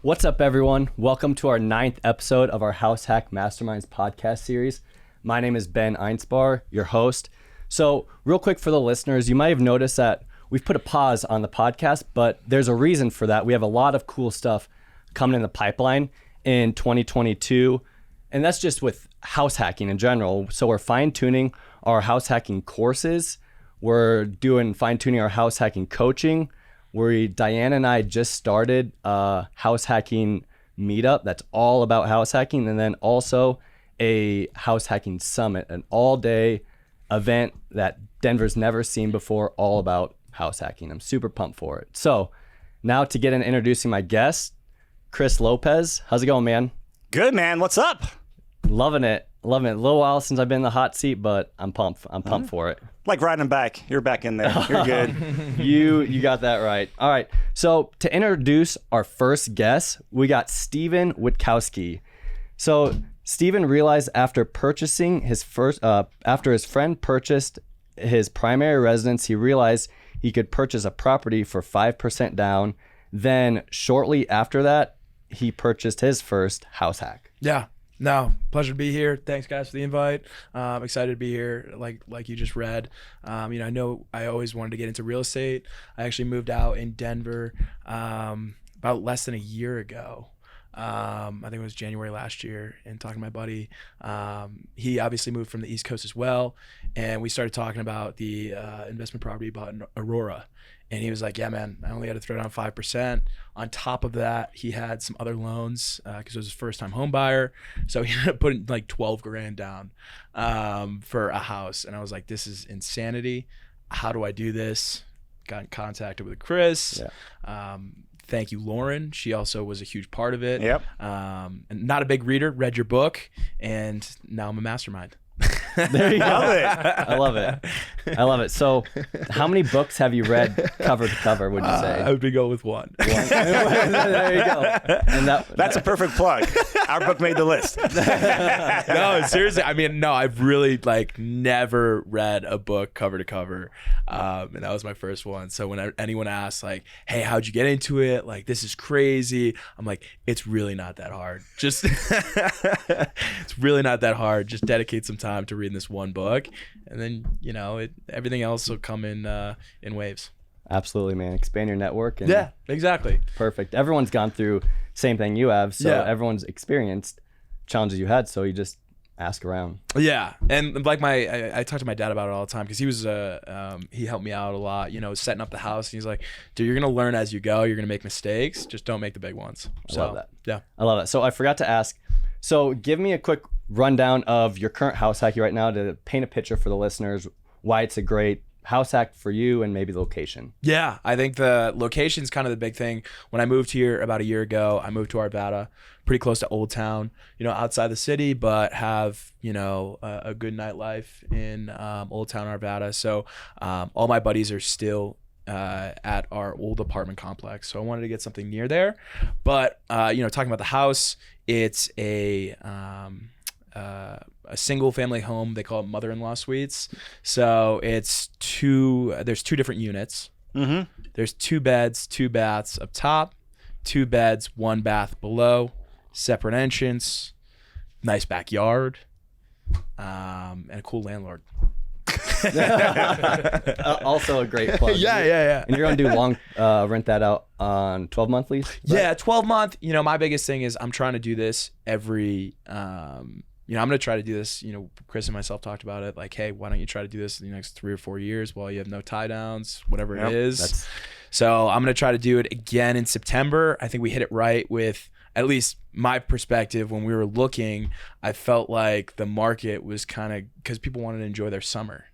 What's up, everyone? Welcome to our 9th episode of our House Hack Masterminds podcast series. My name is Ben Einsbar, your host. So real quick for the listeners, you might have noticed that we've put a pause on the podcast, but there's a reason for that. We have a lot of cool stuff coming in the pipeline in 2022, and that's just with house hacking in general. So we're fine-tuning our house hacking courses. We're doing fine-tuning our house hacking coaching. Diane and I just started a house hacking meetup that's all about house hacking, and then also a house hacking summit, an all-day event that Denver's never seen before, all about house hacking. I'm super pumped for it. So now to get into introducing my guest, Chris Lopez. How's it going, man? Good, man. What's up? Loving it. A little while since I've been in the hot seat, but I'm pumped. I'm pumped for it. Like riding back. You're back in there. You're good. You got that right. All right. So to introduce our first guest, we got Stephen Witkowski. So Stephen realized after purchasing his after his friend purchased his primary residence, he realized he could purchase a property for 5% down. Then shortly after that, he purchased his first house hack. Yeah. No, pleasure to be here. Thanks, guys, for the invite. I'm excited to be here, like you just read. I know I always wanted to get into real estate. I actually moved out in Denver about less than a year ago. I think it was January last year, and talking to my buddy, he obviously moved from the East Coast as well, and we started talking about the investment property he bought in Aurora. And he was like, yeah, man, I only had to throw down 5%. On top of that, he had some other loans because it was his first time home buyer. So he ended up putting like 12 grand down for a house. And I was like, this is insanity. How do I do this? Got in contact with Chris. Yeah. Thank you, Lauren. She also was a huge part of it. Yep. And not a big reader, read your book, and now I'm a mastermind. There you go. I love it. I love it. So how many books have you read cover to cover, would you say? I would go with one. There you go. And that's a perfect plug. Our book made the list. No, seriously. I mean, no, I've really never read a book cover to cover. And that was my first one. So when anyone asks hey, how'd you get into it? This is crazy. I'm like, it's really not that hard. It's really not that hard. Just dedicate some time to reading this one book, and then everything else will come in waves. Absolutely, man. Expand your network. And yeah, exactly. Perfect. Everyone's gone through same thing you have, so yeah. Everyone's experienced challenges you had, so you just ask around. Yeah, and I talk to my dad about it all the time because he was he helped me out a lot. Setting up the house, and he's like, dude, you're gonna learn as you go. You're gonna make mistakes. Just don't make the big ones. I love that. Yeah, I love it. So I forgot to ask. So give me a quick rundown of your current house hack right now to paint a picture for the listeners, why it's a great house hack for you, and maybe the location. Yeah, I think the location's kind of the big thing. When I moved here about a year ago, I moved to Arvada, pretty close to Old Town, outside the city, but have, a good nightlife in Old Town Arvada. So all my buddies are still at our old apartment complex. So I wanted to get something near there. But, talking about the house, it's a single family home. They call it mother-in-law suites. So there's two different units. Mm-hmm. There's 2 beds, 2 baths up top, 2 beds, 1 bath below, separate entrance, nice backyard, and a cool landlord. Also a great plug. Yeah. And you're going to do long, rent that out on 12-month lease? Right? Yeah, 12-month. My biggest thing is I'm trying to do this every, I'm going to try to do this, Chris and myself talked about it. Hey, why don't you try to do this in the next 3 or 4 years while you have no tie downs, whatever it is. So I'm going to try to do it again in September. I think we hit it right with, at least my perspective, when we were looking, I felt like the market was kind of, because people wanted to enjoy their summer.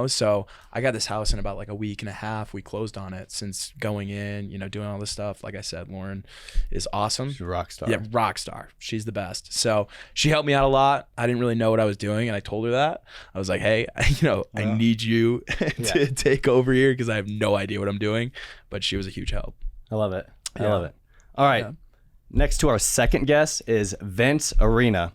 So I got this house in about a week and a half. We closed on it since going in, doing all this stuff. Like I said, Lauren is awesome. She's a rock star. Yeah, rock star. She's the best. So she helped me out a lot. I didn't really know what I was doing, and I told her that. I was like, hey, I need you to take over here because I have no idea what I'm doing. But she was a huge help. I love it. I love it. All right. Yeah. Next to our second guest is Vince.arena.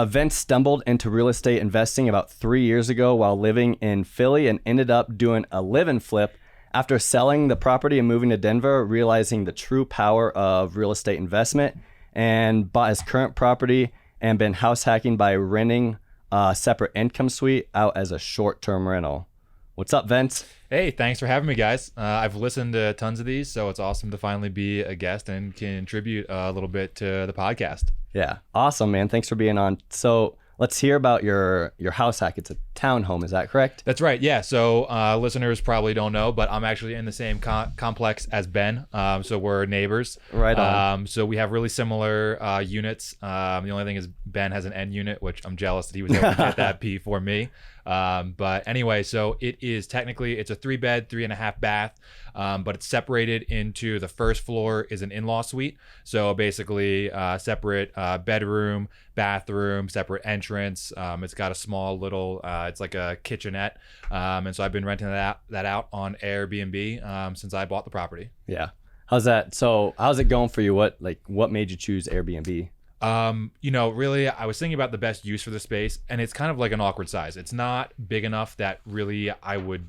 Vince stumbled into real estate investing about 3 years ago while living in Philly and ended up doing a live and flip After selling the property and moving to Denver, realizing the true power of real estate investment, and bought his current property and been house hacking by renting a separate income suite out as a short-term rental. What's up, Vince? Hey, thanks for having me, guys. I've listened to tons of these, so it's awesome to finally be a guest and contribute a little bit to the podcast. Yeah, awesome, man. Thanks for being on. So let's hear about your house hack. It's a townhome, is that correct? That's right. Yeah. So listeners probably don't know, but I'm actually in the same complex as Ben. So we're neighbors. Right on. So we have really similar units. The only thing is Ben has an end unit, which I'm jealous that he was able to get that P for me. But anyway, so it's a 3-bed, 3.5 bath, but it's separated into the first floor is an in-law suite. So basically separate bedroom, bathroom, separate entrance. It's got a small little, it's like a kitchenette. And so I've been renting that out on Airbnb since I bought the property. Yeah. How's that? So how's it going for you? What made you choose Airbnb? Really, I was thinking about the best use for the space, and it's kind of like an awkward size. It's not big enough that really I would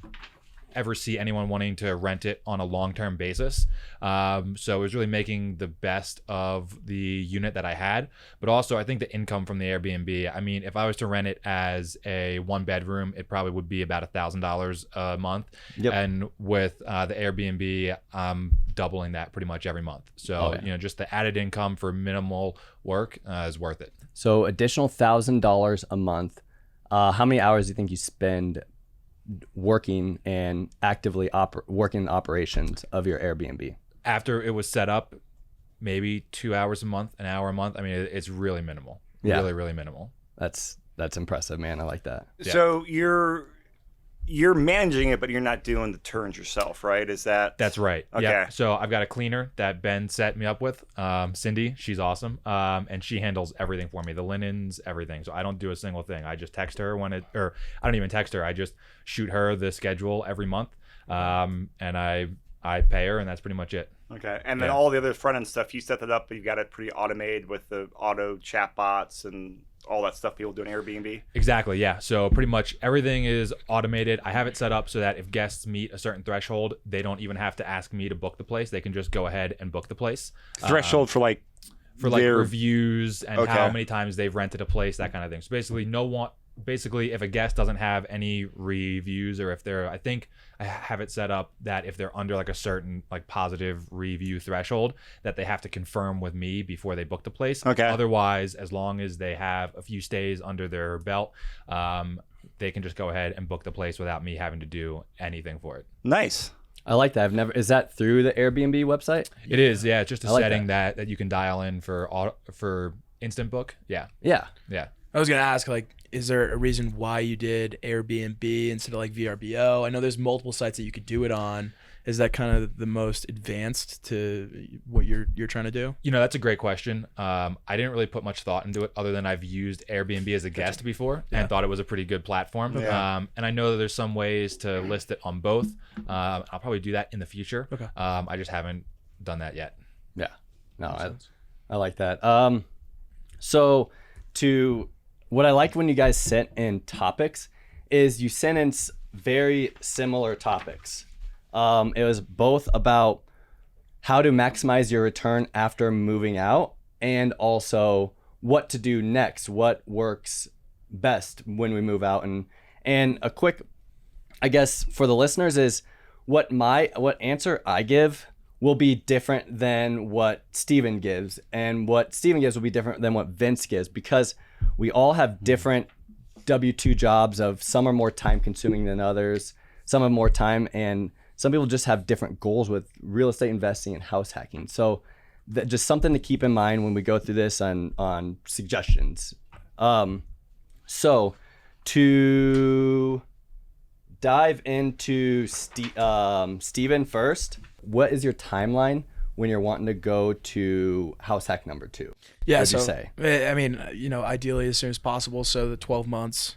ever see anyone wanting to rent it on a long-term basis. So it was really making the best of the unit that I had, but also I think the income from the Airbnb, I mean, if I was to rent it as a 1-bedroom, it probably would be about $1,000 a month. Yep. And with the Airbnb, I'm doubling that pretty much every month. So, just the added income for minimal work is worth it. So additional $1,000 a month. How many hours do you think you spend working and actively working the operations of your Airbnb? After it was set up, maybe 2 hours a month, an hour a month. I mean, it's really minimal. Yeah. Really, really minimal. That's impressive, man. I like that. Yeah. So you're managing it, but you're not doing the turns yourself, right? That's right. Okay. Yeah. So I've got a cleaner that Ben set me up with, Cindy. She's awesome, and she handles everything for me, the linens, everything. So I don't do a single thing. I just text her or I don't even text her. I just shoot her the schedule every month, and I pay her, and that's pretty much it. Okay. And then all the other front end stuff, you set that up, but you've got it pretty automated with the auto chat bots and all that stuff people do on Airbnb. Exactly. Yeah. So pretty much everything is automated. I have it set up so that if guests meet a certain threshold, they don't even have to ask me to book the place. They can just go ahead and book the place. Threshold for reviews and how many times they've rented a place, that kind of thing. So basically if a guest doesn't have any reviews, or if I think I have it set up that if they're under like a certain like positive review threshold, that they have to confirm with me before they book the place. Okay. Otherwise, as long as they have a few stays under their belt, they can just go ahead and book the place without me having to do anything for it. Nice. I like that. Is that through the Airbnb website? It is. Yeah. It's just a like setting that you can dial in for instant book. Yeah. Yeah. Yeah. I was gonna ask, is there a reason why you did Airbnb instead of like VRBO? I know there's multiple sites that you could do it on. Is that kind of the most advanced to what you're trying to do? That's a great question. I didn't really put much thought into it other than I've used Airbnb as a guest before and thought it was a pretty good platform. Yeah. And I know that there's some ways to list it on both. I'll probably do that in the future. Okay. I just haven't done that yet. Yeah. No, I like that. What I liked when you guys sent in topics is you sent in very similar topics. It was both about how to maximize your return after moving out, and also what to do next, what works best when we move out. And a quick, I guess, for the listeners is what answer I give will be different than what Stephen gives, and what Stephen gives will be different than what Vince gives, because we all have different W-2 jobs. Some are more time consuming than others, some have more time, and some people just have different goals with real estate investing and house hacking. So just something to keep in mind when we go through this on suggestions. So to dive into Stephen first, what is your timeline when you're wanting to go to house hack number 2? Yeah. What'd you say? I mean, ideally as soon as possible. So the 12 months,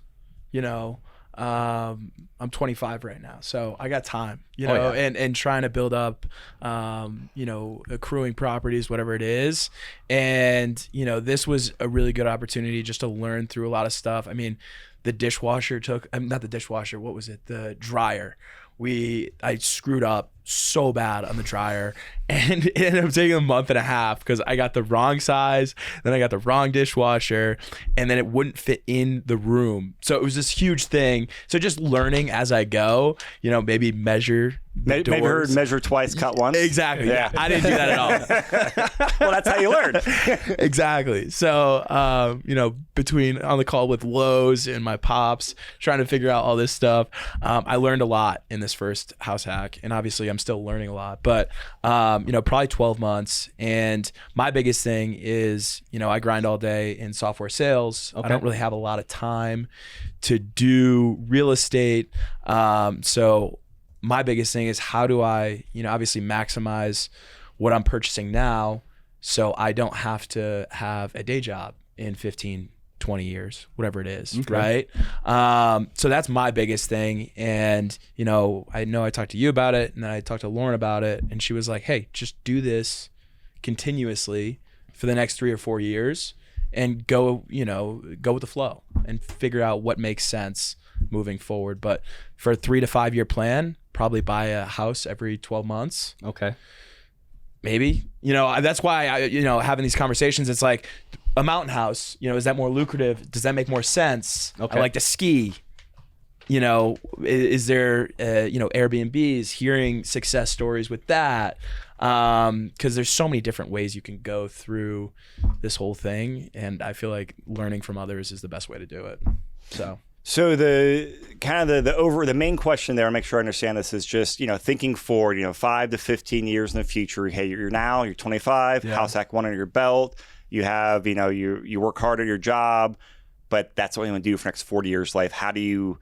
I'm 25 right now, so I got time, and trying to build up, accruing properties, whatever it is. And, this was a really good opportunity just to learn through a lot of stuff. I mean, the dishwasher not the dishwasher, what was it? The dryer I screwed up so bad on the dryer, and it ended up taking a month and a half because I got the wrong size, then I got the wrong dishwasher, and then it wouldn't fit in the room. So it was this huge thing. So just learning as I go, maybe measure the doors. Measure twice, cut once. Exactly. Yeah. I didn't do that at all. Well, that's how you learn. Exactly. So, between on the call with Lowe's and my pops, trying to figure out all this stuff, I learned a lot in this first house hack, and obviously I'm still learning a lot, but, probably 12 months. And my biggest thing is, I grind all day in software sales. Okay. I don't really have a lot of time to do real estate. So my biggest thing is how do I, obviously maximize what I'm purchasing now so I don't have to have a day job in 15, 20 years, whatever it is, okay. Right? So that's my biggest thing. And, I talked to you about it, and then I talked to Lauren about it, and she was like, hey, just do this continuously for the next 3 or 4 years and go with the flow and figure out what makes sense moving forward. But for a 3 to 5 year plan, probably buy a house every 12 months. Okay. Maybe, that's why I, having these conversations, it's like a mountain house, is that more lucrative? Does that make more sense? Okay. I like to ski, is there, Airbnbs, hearing success stories with that. Cause there's so many different ways you can go through this whole thing. And I feel like learning from others is the best way to do it. So the main question there, I'll make sure I understand this, is just, thinking forward, 5 to 15 years in the future. Hey, you're 25, yeah. House hack 1 under your belt. You have, you work hard at your job, but that's what you want to do for the next 40 years of life. How do you,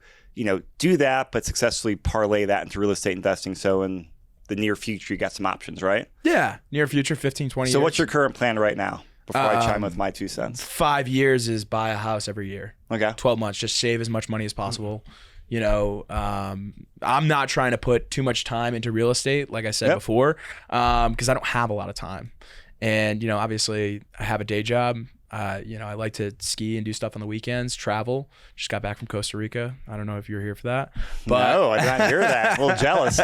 do that, but successfully parlay that into real estate investing? So in the near future, you got some options, right? Yeah. Near future, 15, 20 years. So what's your current plan right now? Before I chime with my 2 cents. 5 years is buy a house every year. Okay. 12 months, just save as much money as possible. I'm not trying to put too much time into real estate, like I said before, because I don't have a lot of time. And, obviously I have a day job. I like to ski and do stuff on the weekends, travel. Just got back from Costa Rica. I don't know if you're here for that. But no, I did not hear that. A little jealous.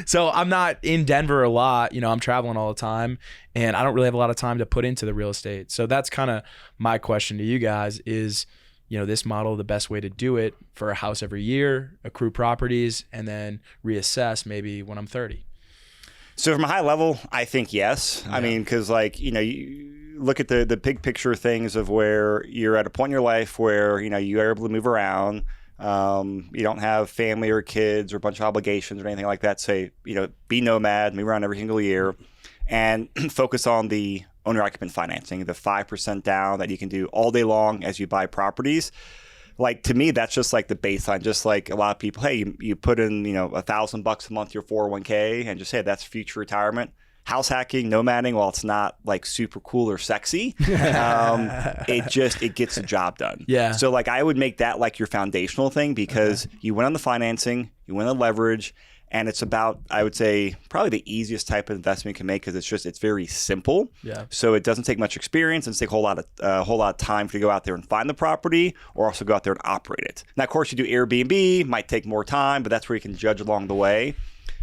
So I'm not in Denver a lot. I'm traveling all the time, and I don't really have a lot of time to put into the real estate. So that's kind of my question to you guys is, this model the best way to do it for a house every year, accrue properties, and then reassess maybe when I'm 30? So from a high level, I think yes. Yeah. I mean, because you look at the big picture things of where you're at a point in your life where, you're able to move around. You don't have family or kids or a bunch of obligations or anything like that. Say, be nomad, move around every single year, and focus on the owner-occupant financing, the 5% down that you can do all day long as you buy properties. Like, to me, that's just like the baseline. Just like a lot of people, hey, you put in, $1,000 a month to your 401k and just say that's future retirement. House hacking, nomading, while it's not like super cool or sexy, it gets the job done. Yeah. So I would make that like your foundational thing, because you win on the financing, you win on the leverage, and it's about, I would say, probably the easiest type of investment you can make, because it's very simple. Yeah. So it doesn't take much experience, and take a whole lot of time to go out there and find the property, or also go out there and operate it. Now, of course, you do Airbnb, might take more time, but that's where you can judge along the way.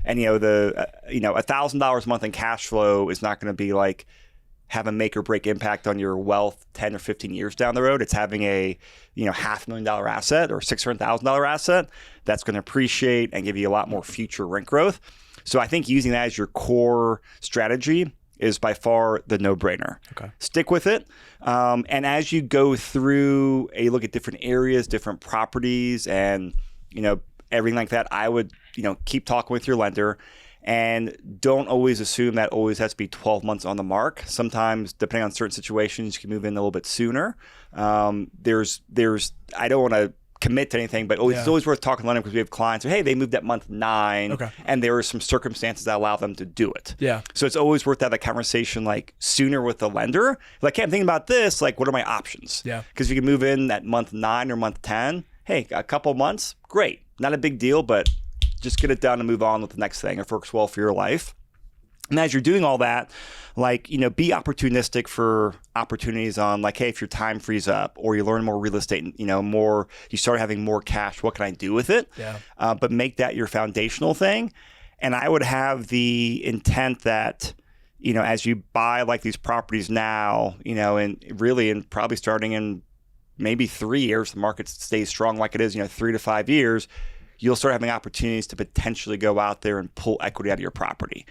And $1,000 a month in cash flow is not going to be like have a make or break impact on your wealth 10 or 15 years down the road. It's having a $500,000 asset or $600,000 asset that's going to appreciate and give you a lot more future rent growth. So I think using that as your core strategy is by far the no-brainer. Okay. Stick with it. And as you go through a look at different areas, different properties, and everything like that, I would keep talking with your lender, and don't always assume that always has to be 12 months on the mark. Sometimes, depending on certain situations, you can move in a little bit sooner. I don't want to commit to anything, but it's always worth talking to lender, because we have clients who, hey, they moved at month 9, and there are some circumstances that allow them to do it. Yeah. So it's always worth to have a conversation sooner with the lender. Like, hey, I'm thinking about this. Like, what are my options? Yeah. Because if you can move in at month 9 or month 10, hey, a couple months, great. Not a big deal, but just get it done and move on with the next thing. It works well for your life. And as you're doing all that, like, you know, be opportunistic for opportunities on like, hey, if your time frees up or you learn more real estate, you know, more, you start having more cash, what can I do with it? Yeah. But make that your foundational thing. And I would have the intent that, you know, as you buy like these properties now, you know, and really, and probably starting in maybe 3 years, the market stays strong like it is, you know, 3 to 5 years, you'll start having opportunities to potentially go out there and pull equity out of your property.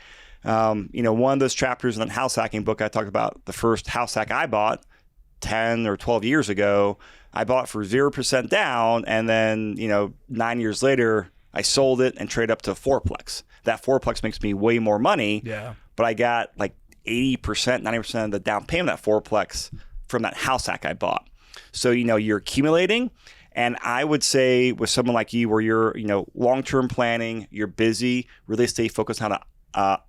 You know, one of those chapters in the house hacking book, I talked about the first house hack I bought 10 or 12 years ago. I bought for 0% down. And then, you know, 9 years later, I sold it and traded up to a fourplex. That fourplex makes me way more money. Yeah. But I got like 80%, 90% of the down payment of that fourplex from that house hack I bought. So, you know, you're accumulating. And I would say with someone like you, where you're, you know, long-term planning, you're busy, really stay focused on how to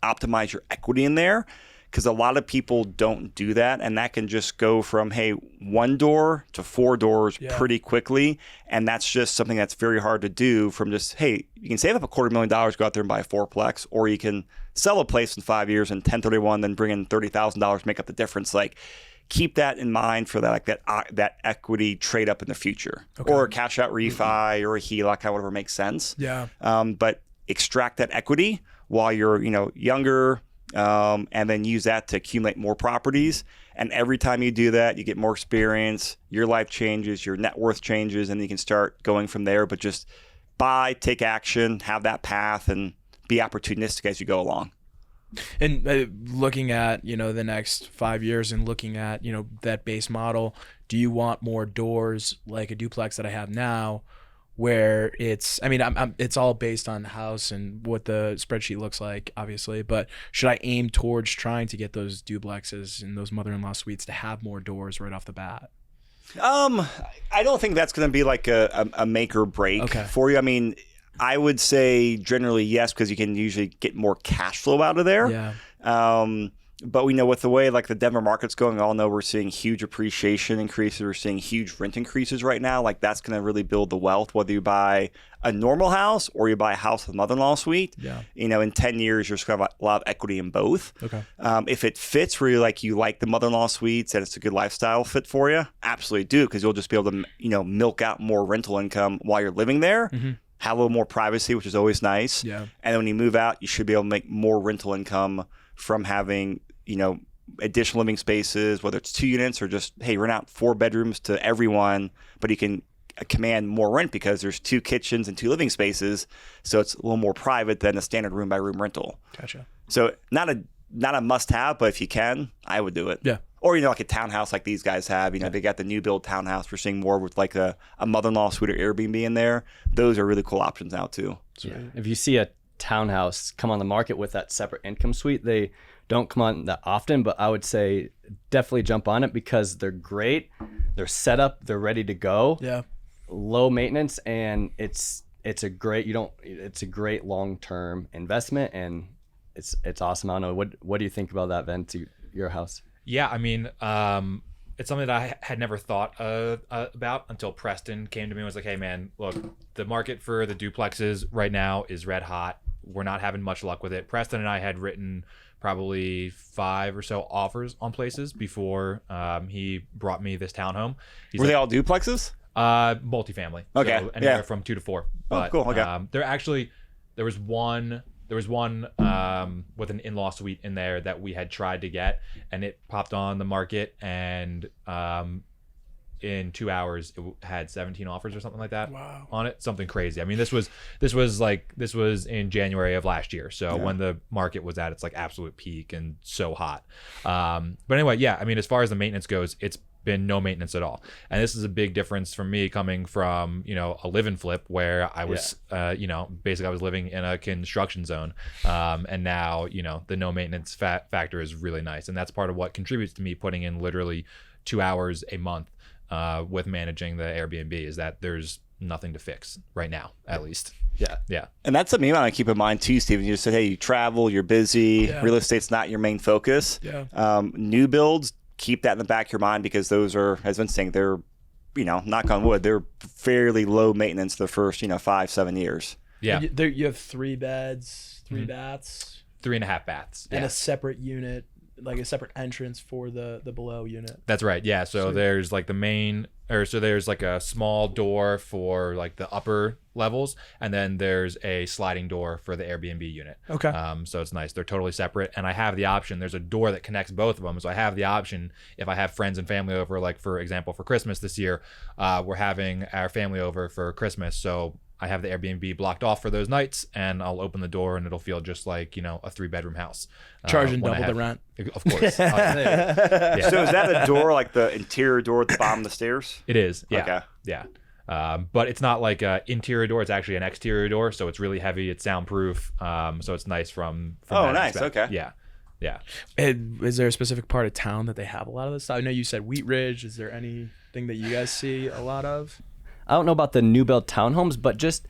optimize your equity in there, because a lot of people don't do that, and that can just go from, hey, 1 door to 4 doors pretty quickly, and that's just something that's very hard to do from just, hey, you can save up $250,000, go out there and buy a fourplex, or you can sell a place in 5 years and 1031, then bring in $30,000, make up the difference. Like, keep that in mind for that, like that equity trade up in the future, or a cash out refi or a HELOC, whatever makes sense. Yeah. But extract that equity while you're, you know, younger, and then use that to accumulate more properties. And every time you do that, you get more experience, your life changes, your net worth changes, and you can start going from there. But just buy, take action, have that path, and be opportunistic as you go along. And looking at, you know, the next 5 years and looking at, you know, that base model, do you want more doors like a duplex that I have now, where it's, I mean, it's all based on the house and what the spreadsheet looks like, obviously, but should I aim towards trying to get those duplexes and those mother-in-law suites to have more doors right off the bat? I don't think that's going to be like a make or break for you. I mean, I would say generally yes, because you can usually get more cash flow out of there. Yeah. But we know with the way like the Denver market's going, all know we're seeing huge appreciation increases. We're seeing huge rent increases right now. Like that's going to really build the wealth, whether you buy a normal house or you buy a house with mother-in-law suite. Yeah. You know, in 10 years, you're just going to have a lot of equity in both. Okay. If it fits where you like the mother-in-law suites and it's a good lifestyle fit for you, absolutely do, because you'll just be able to, you know, milk out more rental income while you're living there. Mm-hmm. Have a little more privacy, which is always nice. Yeah. And then when you move out, you should be able to make more rental income from having, you know, additional living spaces, whether it's 2 units or just, hey, rent out 4 bedrooms to everyone, but you can command more rent because there's 2 kitchens and 2 living spaces. So it's a little more private than a standard room by room rental. Gotcha. So not a must have, but if you can, I would do it. Yeah. Or, you know, like a townhouse like these guys have, you know, they got the new build townhouse. We're seeing more with like a mother-in-law suite or Airbnb in there. Those are really cool options now too. Yeah. If you see a townhouse come on the market with that separate income suite, they don't come on that often, but I would say definitely jump on it because they're great. They're set up, they're ready to go. Yeah. Low maintenance, and it's a great long-term investment, and it's awesome. I don't know, what do you think about that, Vince, your house? Yeah, I mean, it's something that I had never thought about until Preston came to me and was like, hey man, look, the market for the duplexes right now is red hot. We're not having much luck with it. Preston and I had written probably 5 or so offers on places before he brought me this townhome. Were they all duplexes? Multifamily. Okay. So anywhere from 2 to 4. But cool. Okay. There was one with an in-law suite in there that we had tried to get, and it popped on the market, and in 2 hours it had 17 offers or something like that. Wow. On it, something crazy. I mean, this was in January of last year, so when the market was at its like absolute peak and so hot. But anyway, yeah, I mean, as far as the maintenance goes, it's been no maintenance at all, and this is a big difference for me coming from, you know, a live and flip where I was you know, basically I was living in a construction zone, and now, you know, the no maintenance factor is really nice, and that's part of what contributes to me putting in literally 2 hours a month with managing the Airbnb, is that there's nothing to fix right now, at least. Yeah. And that's something you want to keep in mind too, Stephen. You just said, hey, you travel, you're busy, real estate's not your main focus. New builds, keep that in the back of your mind, because those are, as Vince saying, they're, you know, knock on wood, they're fairly low maintenance the first, you know, 5-7 years. Yeah. You have 3 beds, 3 baths. 3.5 baths. And Yeah. a separate unit, like a separate entrance for the below unit. That's right. Yeah. So Sweet. there's like there's like a small door for like the upper levels, and then there's a sliding door for the Airbnb unit. Okay. So it's nice. They're totally separate, and I have the option. There's a door that connects both of them, so I have the option if I have friends and family over. Like for example, for Christmas this year, we're having our family over for Christmas, so I have the Airbnb blocked off for those nights, and I'll open the door, and it'll feel just like, a 3-bedroom house. Charging when I double the have- rent. Of course. Yeah. So is that a door like the interior door at the bottom of the stairs? It is. Yeah. Okay. Yeah. But it's not like an interior door. It's actually an exterior door, so it's really heavy. It's soundproof. So it's nice from Oh, that nice. aspect. Okay. Yeah. Yeah. Is there a specific part of town that they have a lot of this stuff? I know you said Wheat Ridge. Is there anything that you guys see a lot of? I don't know about the new build townhomes, but just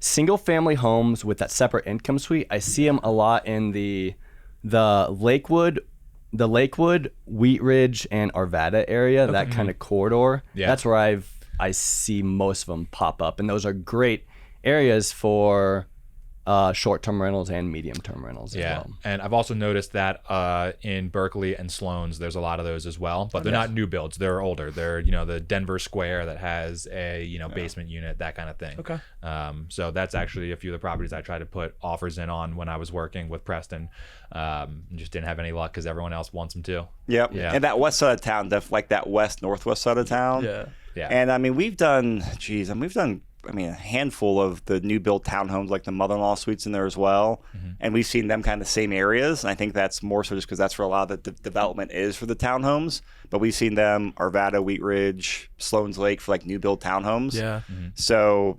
single family homes with that separate income suite. I see them a lot in the Lakewood, Wheat Ridge, and Arvada area. That kind of corridor. Yeah. That's where I see most of them pop up, and those are great areas for short-term rentals and medium-term rentals as Yeah. well. And I've also noticed that in Berkeley and Sloan's, there's a lot of those as well, but they're not new builds. They're older. They're, the Denver Square that has a, basement unit, that kind of thing. Okay. So that's actually a few of the properties I tried to put offers in on when I was working with Preston. Just didn't have any luck because everyone else wants them too. Yep. Yeah. And that west side of town, like that northwest side of town. Yeah. Yeah. And I mean, we've done a handful of the new built townhomes, like the mother-in-law suites in there as well. Mm-hmm. And we've seen them kind of same areas. And I think that's more so just because that's where a lot of the development is for the townhomes. But we've seen them, Arvada, Wheat Ridge, Sloan's Lake for like new built townhomes. Yeah. So,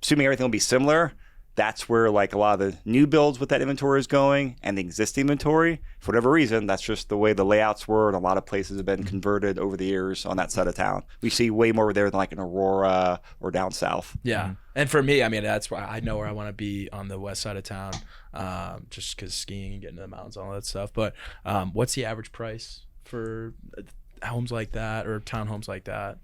assuming everything will be similar, that's where like a lot of the new builds with that inventory is going, and the existing inventory, for whatever reason, that's just the way the layouts were, and a lot of places have been converted over the years on that side of town. We see way more there than like in Aurora or down south. Yeah. And for me, I mean, that's why I know where I want to be on the west side of town, just because skiing and getting to the mountains and all that stuff. But what's the average price for homes like that or townhomes like that?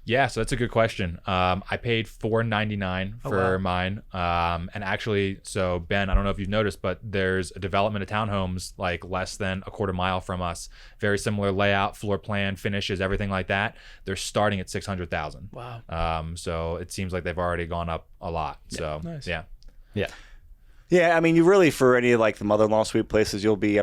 Yeah, so that's a good question. I paid $499 for mine. And actually, so Ben, I don't know if you've noticed, but there's a development of townhomes like less than a quarter mile from us. Very similar layout, floor plan, finishes, everything like that. They're starting at $600,000. Wow. So it seems like they've already gone up a lot. So nice. yeah. Yeah, I mean, you really, for any of like the mother-in-law suite places, you'll be,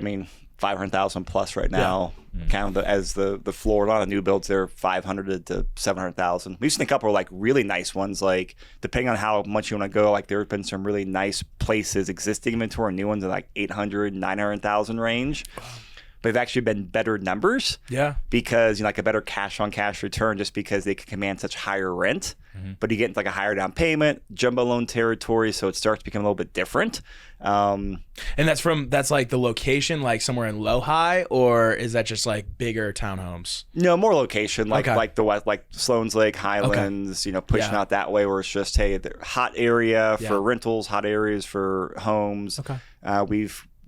500,000 plus right now. Kind of as the floor. A lot of new builds, they're 500 to 700,000. We've seen a couple of like really nice ones. Like depending on how much you want to go, like there have been some really nice places, existing inventory, new ones in like 800, 900,000 range. But they've actually been better numbers. Yeah. Because like a better cash on cash return, just because they can command such higher rent. But you get into like a higher down payment, jumbo loan territory, so it starts to become a little bit different. And that's like the location, like somewhere in Low-High, or is that just like bigger townhomes? No, more location, like Okay. like the west, like Sloan's Lake, Highlands, pushing out that way, where it's just the hot area for rentals, hot areas for homes. Okay.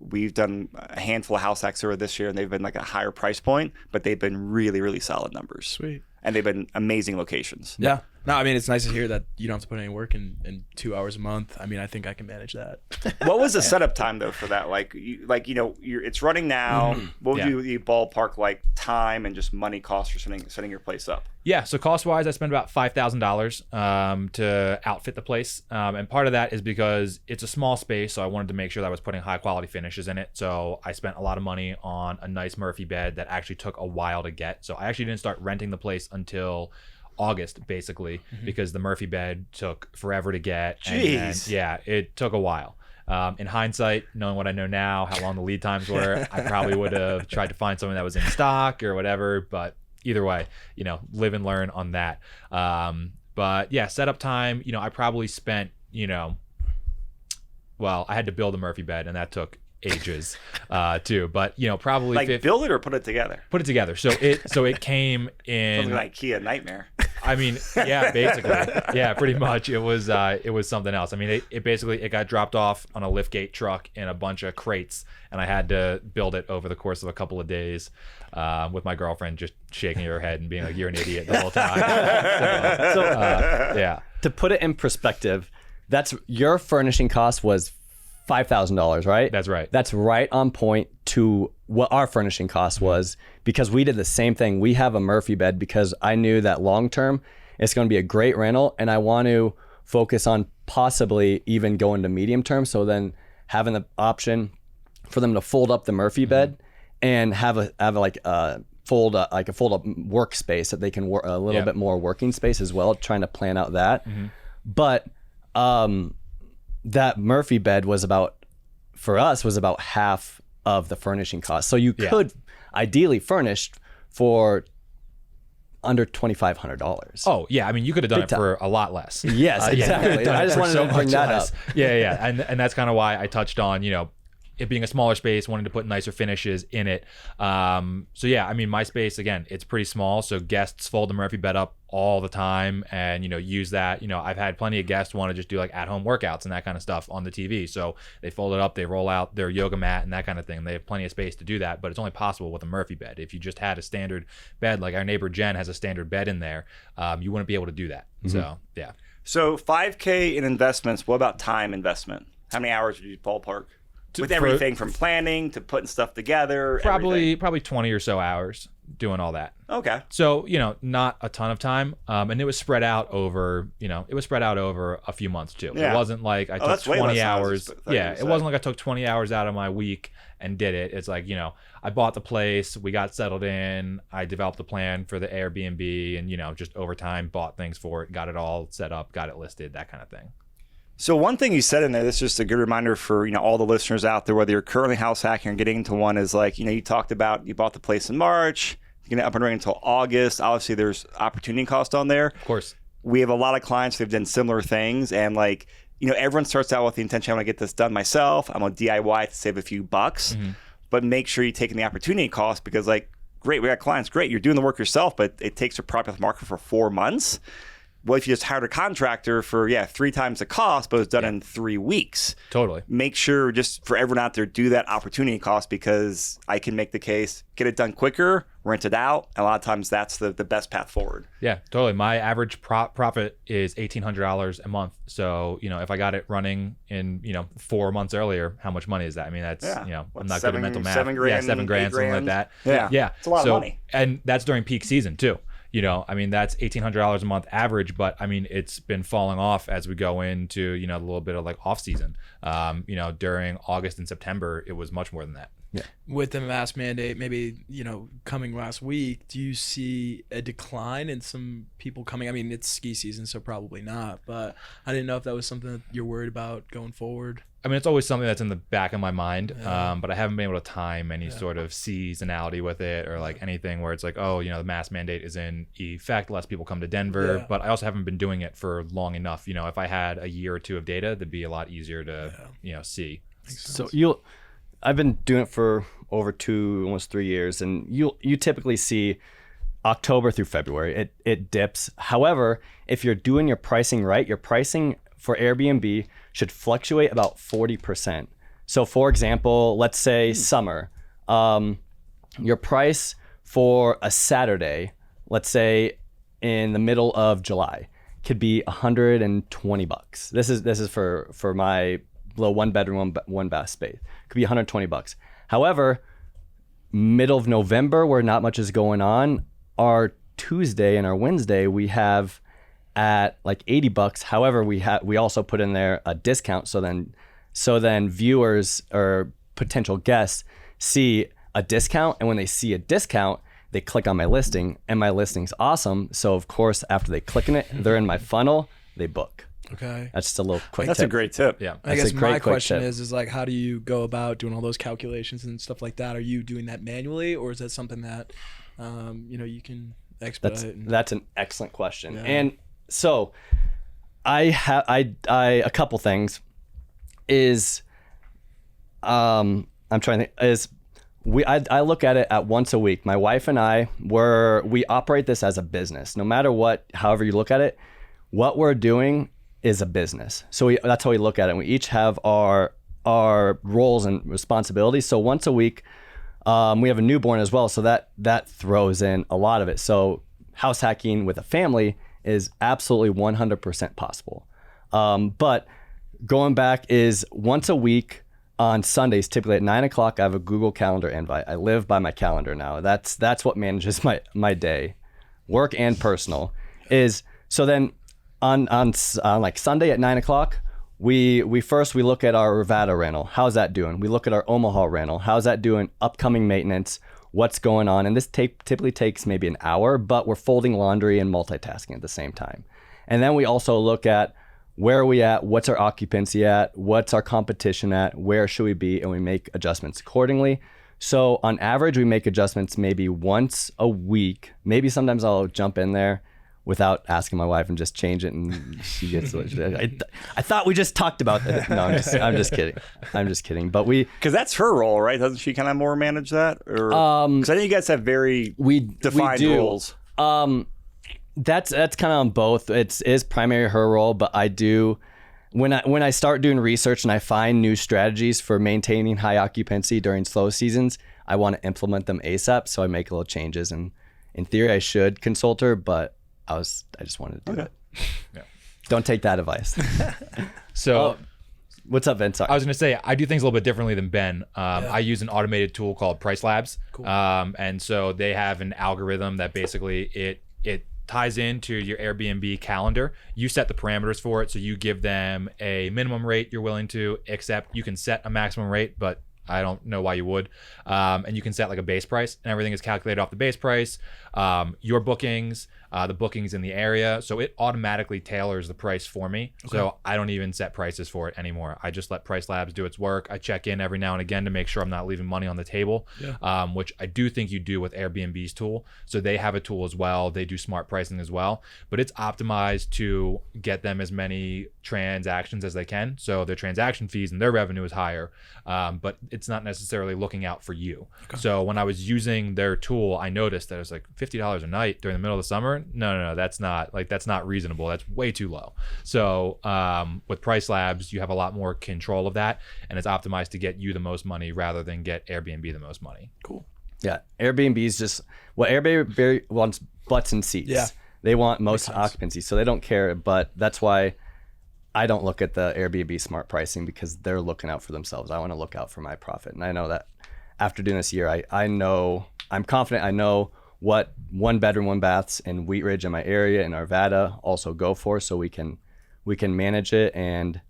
We've done a handful of house hacks over this year, and they've been like a higher price point, but they've been really, really solid numbers. Sweet. And they've been amazing locations. Yeah. No, I mean, it's nice to hear that you don't have to put any work in 2 hours a month. I mean, I think I can manage that. What was the setup time though for that? It's running now. What would you ballpark like time and just money cost for setting your place up? Yeah, so cost-wise, I spent about $5,000 to outfit the place. And part of that is because it's a small space, so I wanted to make sure that I was putting high-quality finishes in it. So I spent a lot of money on a nice Murphy bed that actually took a while to get. So I actually didn't start renting the place until August, basically, because the Murphy bed took forever to get. Jeez. And it took a while. In hindsight, knowing what I know now, how long the lead times were, I probably would have tried to find something that was in stock or whatever, but either way, live and learn on that. But yeah, setup time, I probably spent, well, I had to build a Murphy bed, and that took ages too, but probably Like build it or put it together? Put it together. So it came in. Sounds like an IKEA nightmare. I mean, yeah, basically, yeah, pretty much. It was something else. I mean, it got dropped off on a liftgate truck in a bunch of crates, and I had to build it over the course of a couple of days, with my girlfriend just shaking her head and being like, "You're an idiot" the whole time. Yeah. To put it in perspective, that's your furnishing cost was $5,000, right? That's right. That's right on point to what our furnishing cost was, because we did the same thing. We have a Murphy bed because I knew that long term it's going to be a great rental, and I want to focus on possibly even going to medium term. So then having the option for them to fold up the Murphy bed and have a fold up workspace that they can work a little bit more working space as well, trying to plan out that. But that Murphy bed was about half of the furnishing cost. So you could ideally furnish for under $2,500. Oh yeah, I mean you could have done it for a lot less. Yes, exactly. I just wanted to bring that up. Yeah, and that's kind of why I touched on it being a smaller space, wanting to put nicer finishes in it. So yeah, I mean my space again, it's pretty small, so guests fold the Murphy bed up all the time and use that. I've had plenty of guests want to just do like at-home workouts and that kind of stuff on the TV, so they fold it up, they roll out their yoga mat and that kind of thing. They have plenty of space to do that, but it's only possible with a Murphy bed. If you just had a standard bed, like our neighbor Jen has a standard bed in there, you wouldn't be able to do that. So yeah. So $5,000 in investments. What about time investment? How many hours would you ballpark? With everything from planning to putting stuff together. Probably 20 or so hours doing all that. Okay. So, not a ton of time. And it was spread out over, a few months too. Yeah. It wasn't like I took 20 hours. It wasn't like I took 20 hours out of my week and did it. It's like, I bought the place, we got settled in, I developed a plan for the Airbnb and, just over time bought things for it, got it all set up, got it listed, that kind of thing. So one thing you said in there, this is just a good reminder for all the listeners out there, whether you're currently house hacking or getting into one, is like, you talked about you bought the place in March, you're gonna up and running until August. Obviously there's opportunity cost on there. Of course. We have a lot of clients who've done similar things, and like, everyone starts out with the intention, I'm gonna get this done myself, I'm gonna DIY to save a few bucks, but make sure you're taking the opportunity cost, because like, great, we got clients, great, you're doing the work yourself, but it takes your property off the market for 4 months. Well, if you just hired a contractor for 3 times the cost, but it was done in 3 weeks. Totally. Make sure, just for everyone out there, do that opportunity cost, because I can make the case, get it done quicker, rent it out. A lot of times that's the best path forward. Yeah, totally. My average profit is $1,800 a month. So, if I got it running in, 4 months earlier, how much money is that? I mean, that's, I'm not good at mental math. $7,000, yeah, $7,000, something like that. Yeah. It's a lot of money. And that's during peak season too. I mean, that's $1,800 a month average, but I mean, it's been falling off as we go into, a little bit of like off season. During August and September, it was much more than that. Yeah. With the mask mandate, maybe, coming last week, do you see a decline in some people coming? I mean, it's ski season, so probably not, but I didn't know if that was something that you're worried about going forward. I mean, it's always something that's in the back of my mind, but I haven't been able to time any sort of seasonality with it, or like anything where it's like, oh, the mask mandate is in effect, less people come to Denver, but I also haven't been doing it for long enough. If I had a year or two of data, that'd be a lot easier to, see. So I've been doing it for over 2, almost 3 years, and you typically see October through February, it dips. However, if you're doing your pricing right, your pricing for Airbnb should fluctuate about 40%. So for example, let's say summer, your price for a Saturday, let's say in the middle of July, could be $120. This is for my little 1 bedroom, 1 bath space. Could be $120. However, middle of November, where not much is going on, our Tuesday and our Wednesday we have at like $80. However, we also put in there a discount, so then viewers or potential guests see a discount, and when they see a discount, they click on my listing, and my listing's awesome. So of course, after they click on it, they're in my funnel, they book. Okay. That's just a little quick That's tip. a great tip. Yeah. I guess my question tip. is like, how do you go about doing all those calculations and stuff like that? Are you doing that manually, or is that something that, you can expedite? That's an excellent question. Yeah. And so I a couple things is, I'm trying to think, is I look at it at once a week. My wife and I, we operate this as a business. No matter what, however you look at it, what we're doing is a business. So that's how we look at it. And we each have our roles and responsibilities. So once a week, we have a newborn as well. So that throws in a lot of it. So house hacking with a family is absolutely 100% possible. But going back is once a week on Sundays, typically at 9 o'clock, I have a Google Calendar invite. I live by my calendar now. That's what manages my day, work and personal. So then on like Sunday at 9 o'clock, we look at our Nevada rental. How's that doing? We look at our Omaha rental. How's that doing? Upcoming maintenance. What's going on? And this typically takes maybe an hour, but we're folding laundry and multitasking at the same time. And then we also look at where are we at? What's our occupancy at? What's our competition at? Where should we be? And we make adjustments accordingly. So on average, we make adjustments maybe once a week. Maybe sometimes I'll jump in there without asking my wife and just change it, and she gets. I thought we just talked about that. No, I'm just kidding. I'm just kidding. But because that's her role, right? Doesn't she kind of more manage that? Or because I think you guys have very defined rules. That's kind of on both. It is primarily her role, but I do when I start doing research and I find new strategies for maintaining high occupancy during slow seasons, I want to implement them ASAP. So I make little changes, and in theory, I should consult her, but I just wanted to do it. Yeah. Don't take that advice. So, what's up, Vince? Sorry. I was going to say, I do things a little bit differently than Ben. I use an automated tool called Price Labs. Cool. And so they have an algorithm that basically it ties into your Airbnb calendar. You set the parameters for it. So you give them a minimum rate you're willing to accept. You can set a maximum rate, but I don't know why you would. And you can set like a base price, and everything is calculated off the base price, your bookings, the bookings in the area. So it automatically tailors the price for me. Okay. So I don't even set prices for it anymore. I just let Price Labs do its work. I check in every now and again to make sure I'm not leaving money on the table, which I do think you do with Airbnb's tool. So they have a tool as well. They do smart pricing as well, but it's optimized to get them as many transactions as they can. So their transaction fees and their revenue is higher, but it's not necessarily looking out for you. Okay. So when I was using their tool, I noticed that it was like $50 a night during the middle of the summer. No, that's not reasonable. That's way too low. So with Price Labs, you have a lot more control of that, and it's optimized to get you the most money rather than get Airbnb the most money. Cool. Yeah, Airbnb is just Airbnb wants butts and seats. Yeah, they want most occupancy, so they don't care. But that's why I don't look at the Airbnb smart pricing, because they're looking out for themselves. I want to look out for my profit, and I know that after doing this year, I'm confident. I know what 1 bedroom, 1 baths in Wheat Ridge in my area in Arvada also go for, so we can manage it. And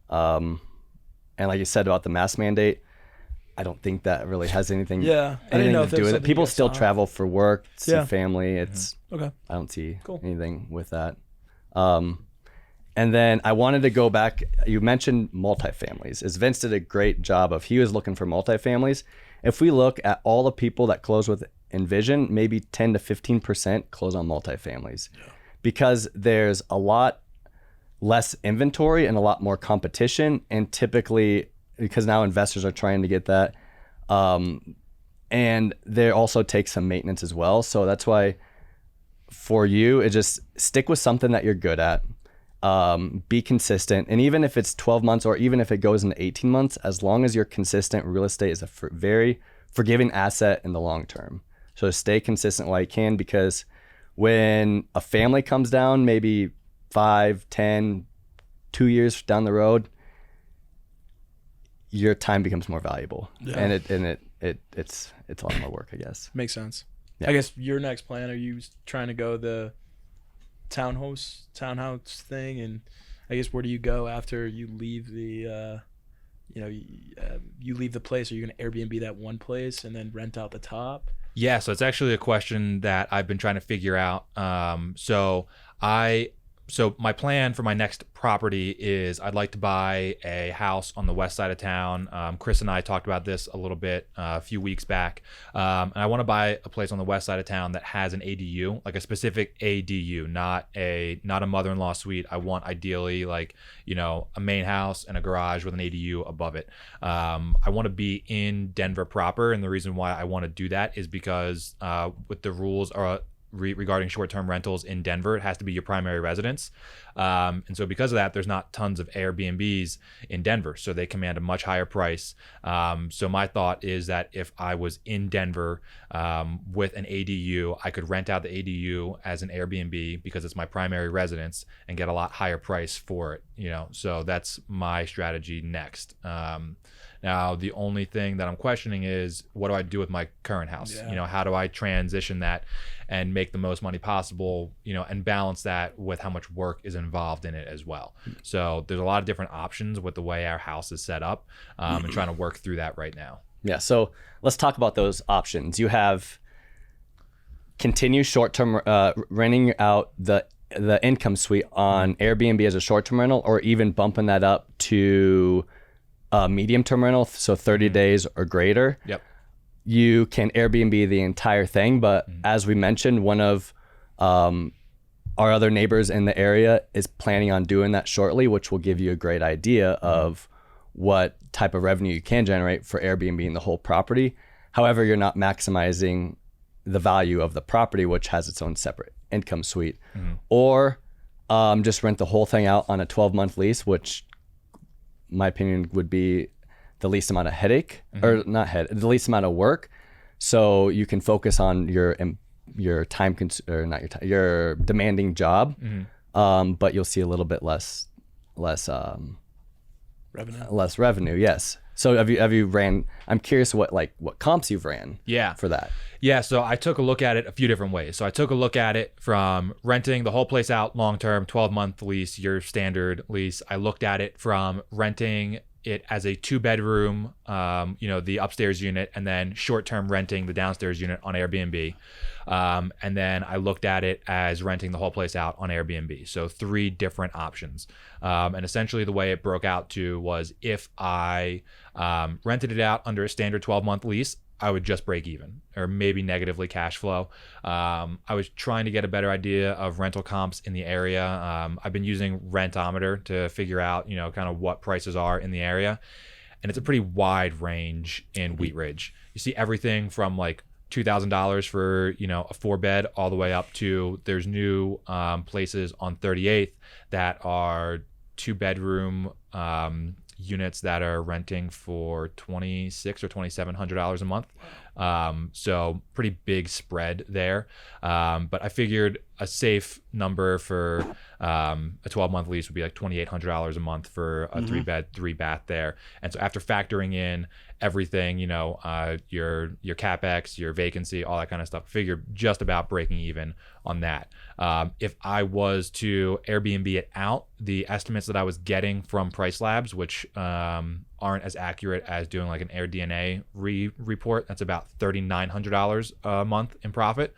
like you said about the mask mandate, I don't think that really has anything to do with it. People still travel for work, see family. It's okay. I don't see anything with that. And then I wanted to go back. You mentioned multifamilies. As Vince did a great job he was looking for multifamilies. If we look at all the people that close with Envision, maybe 10 to 15% close on multifamilies, because there's a lot less inventory and a lot more competition. And typically, because now investors are trying to get that, and there also takes some maintenance as well. So that's why for you, it just stick with something that you're good at. Be consistent. And even if it's 12 months or even if it goes into 18 months, as long as you're consistent, real estate is a very forgiving asset in the long term. So stay consistent while you can, because when a family comes down, maybe 5, 10, 2 years down the road, your time becomes more valuable. Yeah. And it's a lot more work, I guess. Makes sense. Yeah. I guess your next plan, are you trying to go the townhouse thing? And I guess where do you go after you leave the you leave the place? Are you going to Airbnb that one place and then rent out the top? Yeah, so it's actually a question that I've been trying to figure out. So my plan for my next property is I'd like to buy a house on the west side of town. Chris and I talked about this a little bit a few weeks back. And I want to buy a place on the west side of town that has an ADU, like a specific ADU, not a mother-in-law suite. I want ideally a main house and a garage with an ADU above it. I want to be in Denver proper. And the reason why I want to do that is because with the rules regarding short-term rentals in Denver, it has to be your primary residence. And so because of that, there's not tons of Airbnbs in Denver, so they command a much higher price. So my thought is that if I was in Denver with an ADU, I could rent out the ADU as an Airbnb because it's my primary residence and get a lot higher price for it. So that's my strategy next. Now, the only thing that I'm questioning is, what do I do with my current house? Yeah. How do I transition that and make the most money possible, and balance that with how much work is involved in it as well. So there's a lot of different options with the way our house is set up, and trying to work through that right now. Yeah. So let's talk about those options. You have continue short-term renting out the income suite on Airbnb as a short-term rental, or even bumping that up to medium-term rental, so 30 days or greater. Yep. You can Airbnb the entire thing, but as we mentioned, one of our other neighbors in the area is planning on doing that shortly, which will give you a great idea of what type of revenue you can generate for Airbnb the whole property. However, you're not maximizing the value of the property, which has its own separate income suite. Or just rent the whole thing out on a 12-month lease, which my opinion would be the least amount of headache, or the least amount of work, so you can focus on your your demanding job, but you'll see a little bit less revenue. Yes. So have you ran? I'm curious what comps you've ran. Yeah. For that. Yeah, so I took a look at it a few different ways. So I took a look at it from renting the whole place out long-term, 12-month lease, your standard lease. I looked at it from renting it as a 2-bedroom, the upstairs unit, and then short-term renting the downstairs unit on Airbnb. And then I looked at it as renting the whole place out on Airbnb. So 3 different options. And essentially the way it broke out to was, if I rented it out under a standard 12-month lease, I would just break even, or maybe negatively cash flow. I was trying to get a better idea of rental comps in the area. I've been using Rentometer to figure out, kind of what prices are in the area. And it's a pretty wide range in Wheat Ridge. You see everything from like $2,000 for, a 4-bed all the way up to, there's new places on 38th that are 2-bedroom units that are renting for $2,600 or $2,700 a month. So pretty big spread there. But I figured a safe number for a 12-month lease would be like $2,800 a month for a 3-bed, 3-bath there. And so after factoring in everything, your CapEx, your vacancy, all that kind of stuff, figured just about breaking even on that. If I was to Airbnb it out, the estimates that I was getting from Price Labs, which aren't as accurate as doing like an AirDNA report, that's about $3,900 a month in profit.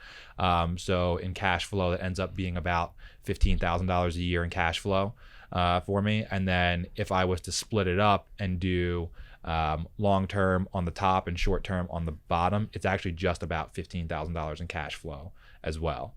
So in cash flow, that ends up being about $15,000 a year in cash flow for me. And then if I was to split it up and do long-term on the top and short-term on the bottom, it's actually just about $15,000 in cash flow as well.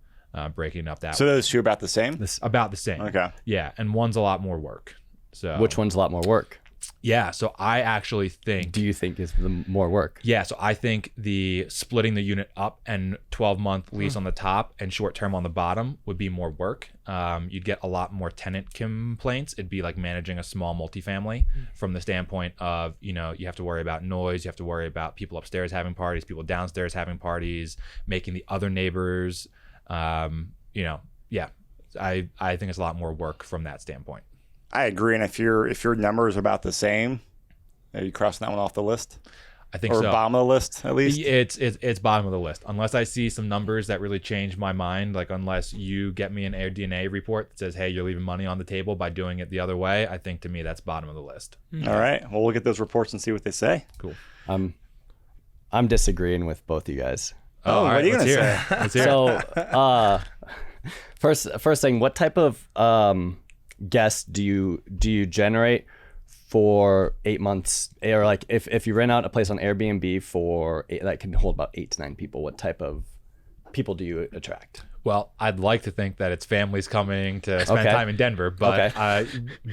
Breaking up that. So those two are about the same? About the same. Okay. Yeah, and one's a lot more work. So Which one's a lot more work? Yeah, so I actually think... Do you think is the more work? Yeah, so I think the splitting the unit up and 12-month lease on the top and short-term on the bottom would be more work. You'd get a lot more tenant complaints. It'd be like managing a small multifamily from the standpoint of, you have to worry about noise. You have to worry about people upstairs having parties, people downstairs having parties, making the other neighbors... I think it's a lot more work from that standpoint. I agree. And if your number is about the same, are you crossing that one off the list? I think or so. bottom of the list, at least? It's bottom of the list. Unless I see some numbers that really change my mind, like unless you get me an AirDNA report that says, hey, you're leaving money on the table by doing it the other way, I think to me that's bottom of the list. All right. Well, we'll get those reports and see what they say. Cool. I'm disagreeing with both of you guys. Oh, what are you going to say? Let's hear So, first thing, what type of guests do you generate for 8 months, or like if you rent out a place on Airbnb that can hold about 8 to 9 people, what type of people do you attract? Well, I'd like to think that it's families coming to spend time in Denver, but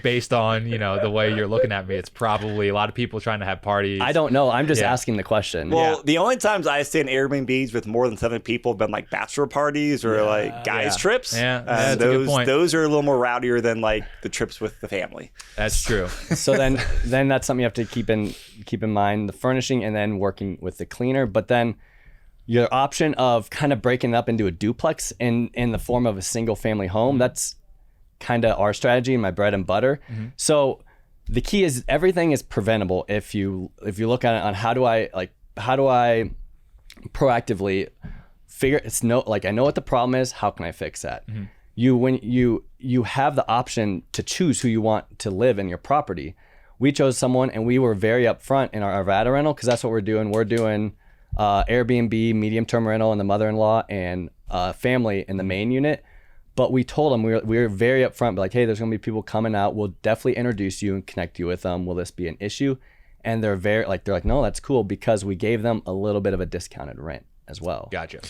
based on, the way you're looking at me, it's probably a lot of people trying to have parties. I don't know. I'm just asking the question. Well, the only times I stay in Airbnbs with more than 7 people have been like bachelor parties or like guys trips. Yeah, that's a good point. Those are a little more rowdier than like the trips with the family. That's true. So then that's something you have to keep in mind, the furnishing and then working with the cleaner. But then your option of kind of breaking it up into a duplex in the form of a single family home, that's kind of our strategy and my bread and butter. Mm-hmm. So the key is everything is preventable. If you look at it on how do I proactively figure, I know what the problem is, how can I fix that? Mm-hmm. When you have the option to choose who you want to live in your property. We chose someone and we were very upfront in our Arvada rental because that's what we're doing. We're doing Airbnb, medium-term rental, and the mother-in-law and family in the main unit. But we told them we were very upfront, like, hey, there's going to be people coming out. We'll definitely introduce you and connect you with them. Will this be an issue? And they're like, no, that's cool because we gave them a little bit of a discounted rent as well. Gotcha.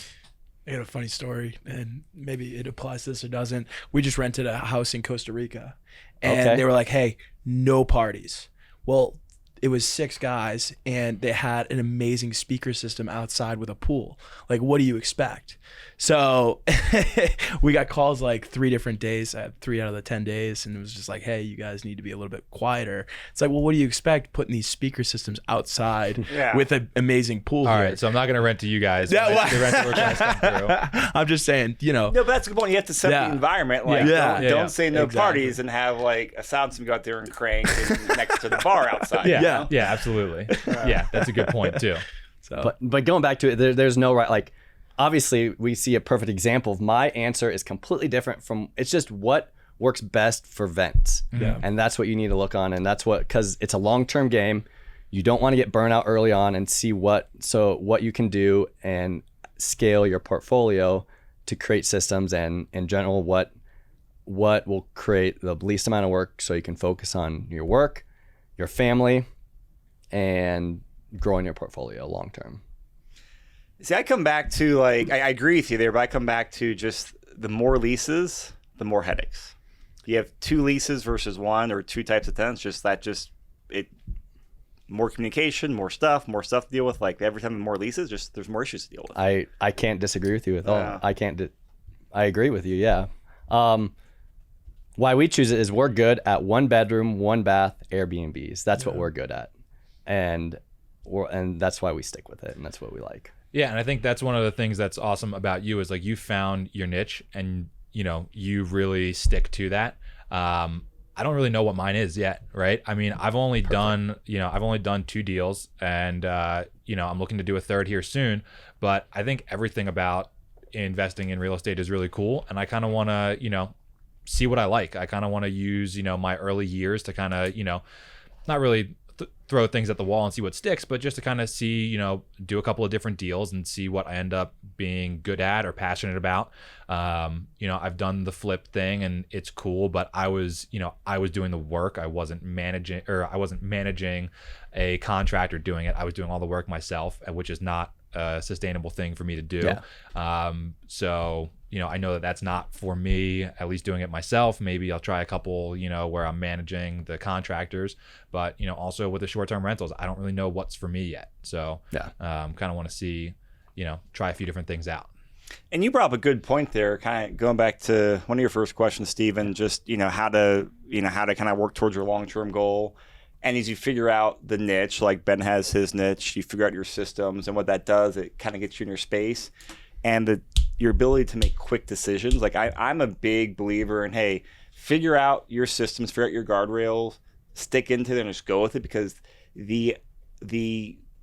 I got a funny story, and maybe it applies to this or doesn't. We just rented a house in Costa Rica, and they were like, hey, no parties. Well, it was 6 guys, and they had an amazing speaker system outside with a pool. Like, what do you expect? So we got calls like 3 different days, 3 out of the 10 days, and it was just like, hey, you guys need to be a little bit quieter. It's like, well, what do you expect putting these speaker systems outside with an amazing pool All here? right, so I'm not going to rent to you guys. The rental guys come through. I'm just saying, No, but that's a good point. You have to set the environment. Like, don't say no parties and have like a sound system go out there and crank next to the bar outside. Yeah, absolutely. Yeah, that's a good point too. So, but going back to it, there's no right. Like, obviously, we see a perfect example of my answer is completely different from. It's just what works best for vents, and that's what you need to look on, and that's because it's a long-term game. You don't want to get burnt out early on, and see what you can do and scale your portfolio to create systems and in general what will create the least amount of work so you can focus on your work, your family, and growing your portfolio long term. See, I come back to like, I agree with you there, but I come back to just the more leases, the more headaches. You have 2 leases versus 1 or 2 types of tenants, more communication, more stuff to deal with. Like every time more leases, there's more issues to deal with. I can't disagree with you at all. I agree with you. Yeah. Why we choose it is we're good at 1 bedroom, 1 bath Airbnbs. That's what we're good at. And that's why we stick with it, and that's what we like. Yeah, and I think that's one of the things that's awesome about you is like you found your niche, and you really stick to that. I don't really know what mine is yet, right? I mean, I've only done 2 deals, and I'm looking to do a 3rd here soon. But I think everything about investing in real estate is really cool, and I kind of want to see what I like. I kind of want to use my early years to kind of not really throw things at the wall and see what sticks, but just to kind of see, do a couple of different deals and see what I end up being good at or passionate about. I've done the flip thing and it's cool, but I was doing the work. I wasn't managing a contractor doing it. I was doing all the work myself, which is not a sustainable thing for me to do. Yeah. So I know that that's not for me, at least doing it myself. Maybe I'll try a couple, where I'm managing the contractors, but, also with the short-term rentals, I don't really know what's for me yet. So kind of want to see, try a few different things out. And you brought up a good point there, kind of going back to one of your first questions, Stephen, just, how to kind of work towards your long-term goal. And as you figure out the niche, like Ben has his niche, you figure out your systems and what that does, it kind of gets you in your space. And your ability to make quick decisions. Like I'm a big believer in, hey, figure out your systems, figure out your guardrails, stick into it and just go with it, because the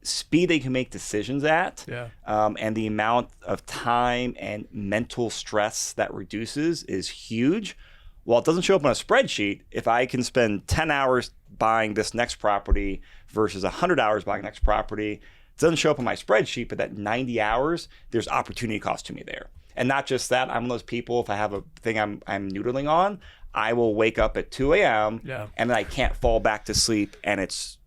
speed that you can make decisions at and the amount of time and mental stress that reduces is huge. While it doesn't show up on a spreadsheet, if I can spend 10 hours buying this next property versus 100 hours buying next property, it doesn't show up on my spreadsheet, but that 90 hours, there's opportunity cost to me there. And not just that, I'm one of those people, if I have a thing I'm noodling on, I will wake up at 2 a.m. And then I can't fall back to sleep, and it's